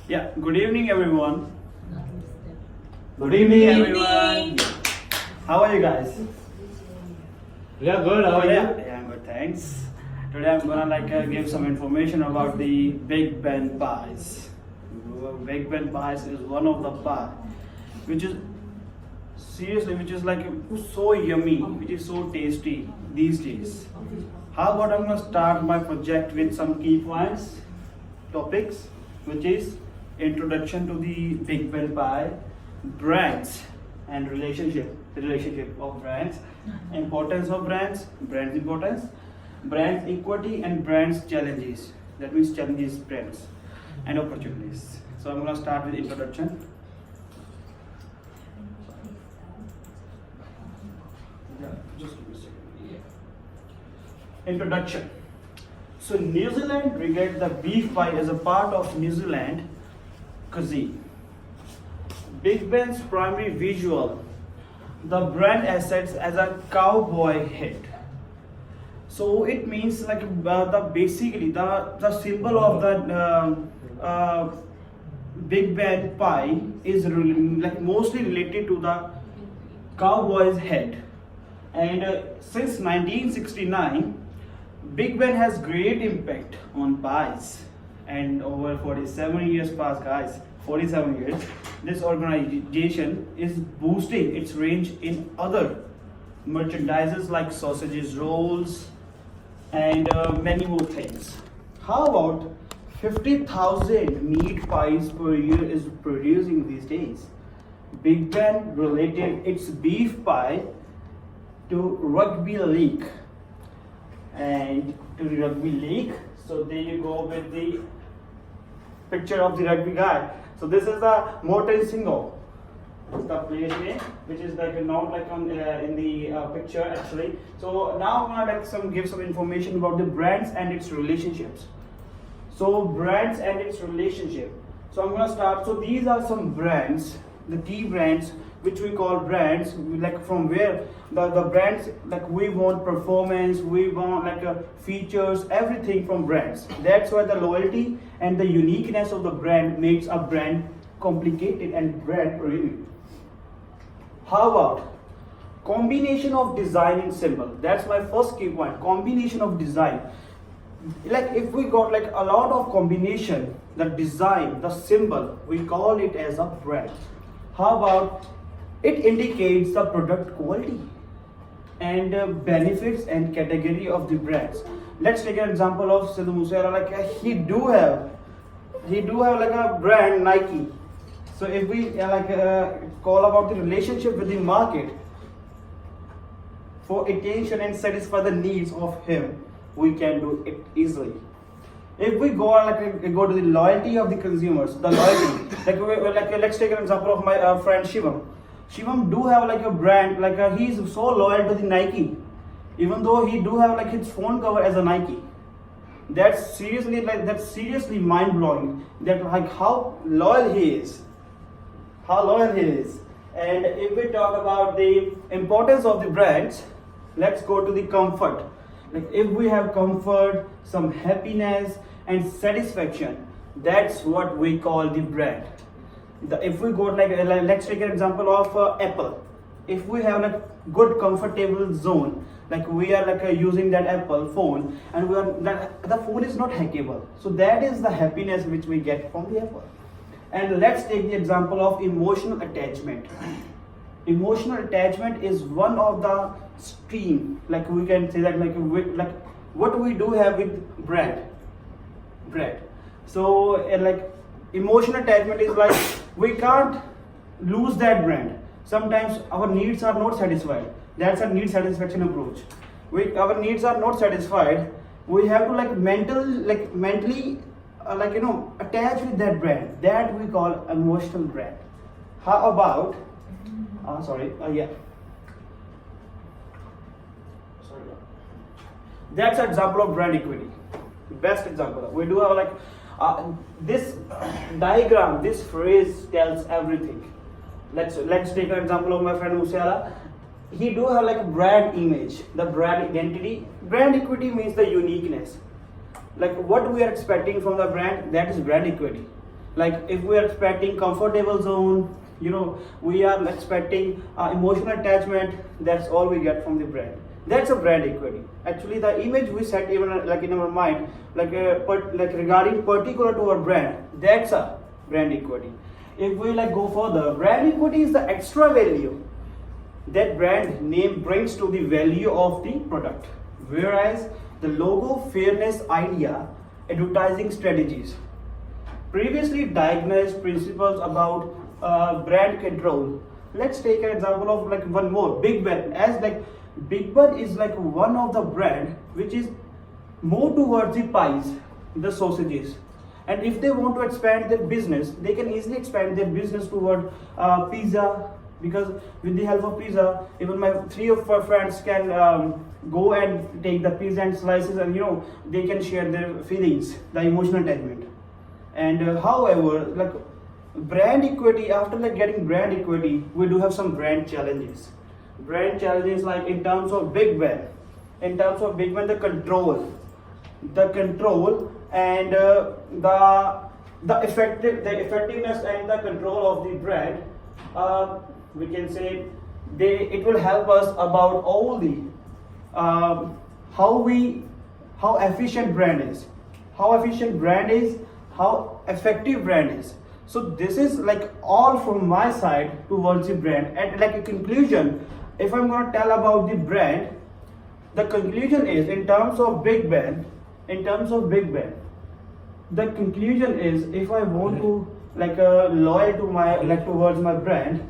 Yeah, good evening everyone. Good evening. Everyone. How are you guys? We are good. How are Yeah, you? I'm good, thanks. Today I'm gonna give some information about the Big Ben pies. Big Ben pies is one of the pie which is seriously which is like so yummy, which is so tasty these days. How about I'm gonna start my project with some key points, topics, which is introduction to the Big Ben pie, brands and relationship of brands, importance of brands importance, brands equity and brands challenges. That means challenges brands and opportunities. So I'm gonna start with introduction. Yeah, just give me a second. Yeah. Introduction. So New Zealand regard the beef pie as a part of New Zealand cuisine. Big Ben's primary visual, the brand assets as a cowboy head. So it means like the basically the symbol of the Big Ben pie is like mostly related to the cowboy's head. And since 1969, Big Ben has great impact on pies. And over 47 years past, guys, 47 years, this organization is boosting its range in other merchandises like sausages, rolls, and many more things. How about 50,000 meat pies per year is producing these days? Big Ben related its beef pie to rugby league and to the rugby league. So there you go with the picture of the rugby guy. So this is the Morton Singo. It's the place name, which is like not like on in the picture actually. So now I'm gonna give some information about the brands and its relationships. So brands and its relationship. So I'm gonna start. So these are some brands, the key brands which we call brands, like from where the brands, like we want performance, we want features, everything from brands. That's why the loyalty and the uniqueness of the brand makes a brand complicated and brand premium. How about combination of design and symbol? That's my first key point. Combination of design. Like if we got like a lot of combination, the design, the symbol, we call it as a brand. How about it indicates the product quality and benefits and category of the brands. Let's take an example of Sidhu Moosewala. Like he do have like a brand Nike. So if we call about the relationship with the market for attention and satisfy the needs of him, we can do it easily. If we go to the loyalty of the consumers, the loyalty, let's take an example of my friend Shivam. Shivam do have like a brand, he's so loyal to the Nike, even though he do have like his phone cover as a Nike. That's seriously mind blowing. That like how loyal he is, And if we talk about the importance of the brands, let's go to the comfort. Like if we have comfort, some happiness and satisfaction, that's what we call the brand. If we go let's take an example of Apple. If we have like good comfortable zone, like we are using that Apple phone and the phone is not hackable, so that is the happiness which we get from the Apple. And let's take the example of emotional attachment. Emotional attachment is one of the stream, like we can say that like what we do have with bread. So emotional attachment is like we can't lose that brand. Sometimes our needs are not satisfied. That's a need satisfaction approach. Our needs are not satisfied. We have to mentally attach with that brand. That we call emotional brand. How about that's an example of brand equity. Best example. We do have this diagram, this phrase tells everything. Let's take an example of my friend Moosewala. He do have like a brand image, the brand identity. Brand equity means the uniqueness. Like what we are expecting from the brand, that is brand equity. Like if we are expecting comfortable zone, we are expecting emotional attachment. That's all we get from the brand. That's a brand equity. Actually, the image we set even like in our mind, like regarding particular to our brand, that's a brand equity. If we like go further, brand equity is the extra value that brand name brings to the value of the product. Whereas the logo fairness idea, advertising strategies. Previously diagnosed principles about brand control. Let's take an example of like one more, Big Ben. As like Big Ben is like one of the brand which is more towards the pies, the sausages. And if they want to expand their business, they can easily expand their business toward pizza, because with the help of pizza, even my 3 of my friends can go and take the pizza and slices, and they can share their feelings, the emotional attachment. And however, like brand equity, after like getting brand equity, we do have some brand challenges. Brand challenges like in terms of Big Ben, the control and the effectiveness and the control of the brand. We can say it will help us about all the how efficient brand is, how effective brand is. So this is like all from my side towards the brand. And like a conclusion, if I'm going to tell about the brand, the conclusion is in terms of Big Ben, the conclusion is, if I want to like loyal to my like towards my brand,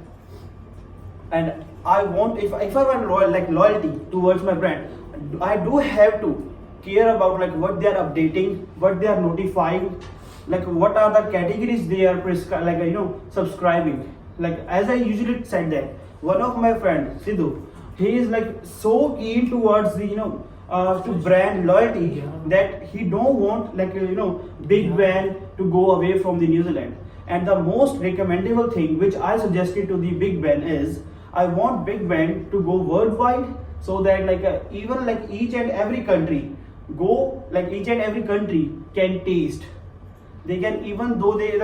and I want, if I want loyalty towards my brand, I do have to care about like what they are updating, what they are notifying, like what are the categories they are subscribing. Like as I usually said that one of my friend Sidhu, he is like so keen towards the to brand loyalty that he don't want Big Ben to go away from the New Zealand. And the most recommendable thing which I suggested to the Big Ben is, I want Big Ben to go worldwide, so that even like each and every country can taste. They can, even though they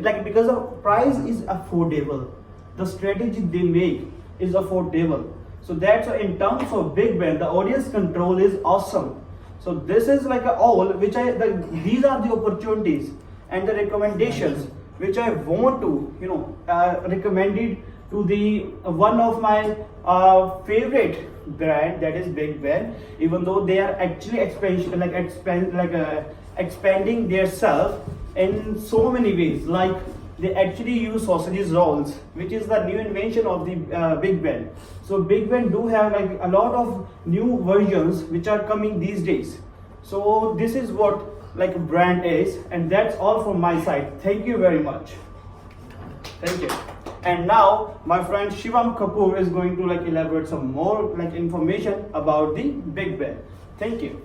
like because the price is affordable, the strategy they make is affordable. So that's why in terms of Big Ben, the audience control is awesome. So this is like all which these are the opportunities and the recommendations which I want to recommend it to the one of my favorite brand, that is Big Ben. Even though they are actually expanding their self in so many ways, like they actually use sausages rolls, which is the new invention of the Big Ben. So Big Ben do have like a lot of new versions which are coming these days. So this is what like brand is, and that's all from my side. Thank you very much. Thank you. And now my friend Shivam Kapoor is going to like elaborate some more like information about the Big Ben. Thank you.